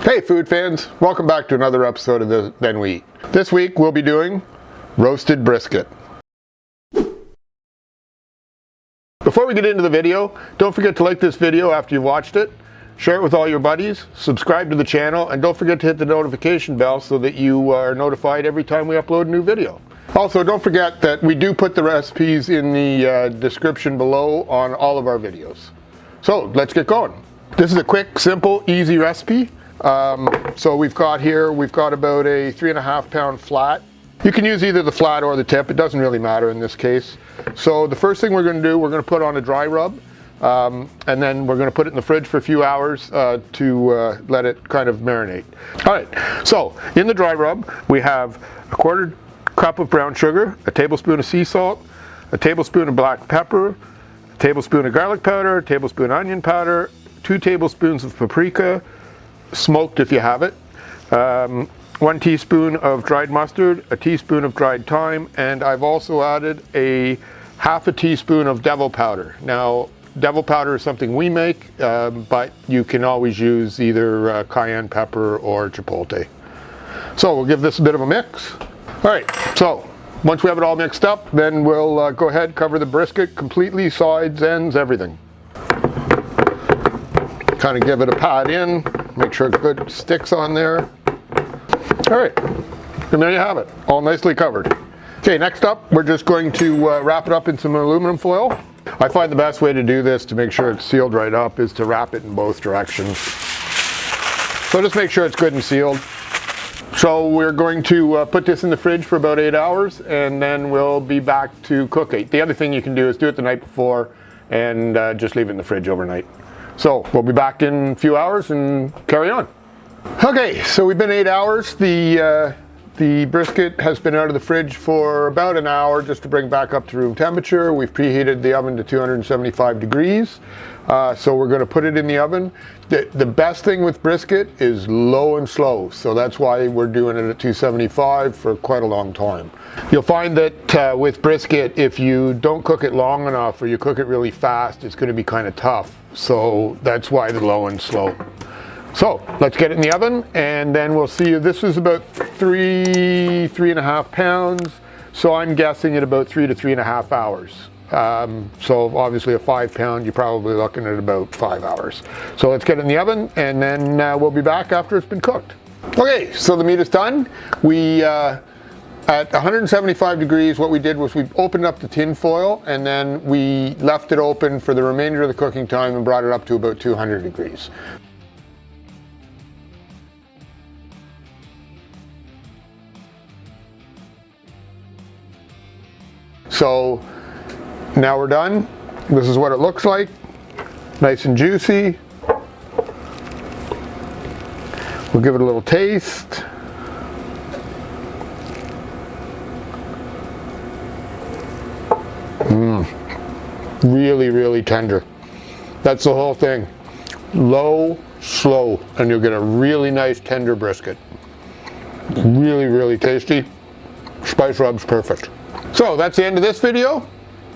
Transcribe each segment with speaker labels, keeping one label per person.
Speaker 1: Hey food fans, welcome back to another episode of the Then We Eat. This week we'll be doing roasted brisket. Before we get into the video, don't forget to like this video after you've watched it, share it with all your buddies, subscribe to the channel, and don't forget to hit the notification bell so that you are notified every time we upload a new video. Also, don't forget that we do put the recipes in the description below on all of our videos. So let's get going. This is a quick, simple, easy recipe. So we've got about a 3.5 pound flat. You can use either the flat or the tip, it doesn't really matter in this case. So the first thing we're going to do, we're going to put on a dry rub, and then we're going to put it in the fridge for a few hours to let it kind of marinate. Alright, so in the dry rub we have a 1/4 cup of brown sugar, a tablespoon of sea salt, a tablespoon of black pepper, a tablespoon of garlic powder, a tablespoon of onion powder, 2 tablespoons of paprika, smoked if you have it, 1 teaspoon of dried mustard, a teaspoon of dried thyme, and I've also added a 1/2 teaspoon of devil powder. Now, devil powder is something we make, but you can always use either cayenne pepper or chipotle. So we'll give this a bit of a mix. Alright, so once we have it all mixed up, then we'll go ahead, cover the brisket completely, sides, ends, everything. Kind of give it a pat in, make sure it good sticks on there. Alright, and there you have it, all nicely covered. Okay, next up, we're just going to wrap it up in some aluminum foil. I find the best way to do this to make sure it's sealed right up is to wrap it in both directions. So just make sure it's good and sealed. So we're going to put this in the fridge for about 8 hours, and then we'll be back to cook it. The other thing you can do is do it the night before and just leave it in the fridge overnight. So we'll be back in a few hours and carry on. Okay, so we've been 8 hours. The brisket has been out of the fridge for about an hour just to bring back up to room temperature. We've preheated the oven to 275 degrees. So we're going to put it in the oven. The best thing with brisket is low and slow. So that's why we're doing it at 275 for quite a long time. You'll find that with brisket, if you don't cook it long enough or you cook it really fast, it's going to be kind of tough. So that's why the low and slow. So let's get it in the oven and then we'll see you. This is about 3.5 pounds. So I'm guessing at about 3 to 3.5 hours. So obviously a 5 pound, you're probably looking at about 5 hours. So let's get it in the oven and then we'll be back after it's been cooked. Okay, so the meat is done. At 175 degrees, what we did was we opened up the tin foil and then we left it open for the remainder of the cooking time and brought it up to about 200 degrees. So now we're done. This is what it looks like. Nice and juicy. We'll give it a little taste. Really, really tender. That's the whole thing. Low, slow, and you'll get a really nice tender brisket. Really, really tasty. Spice rub's perfect. So that's the end of this video.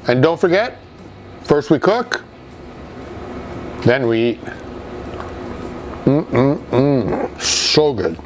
Speaker 1: And don't forget, first we cook, then we eat. So good.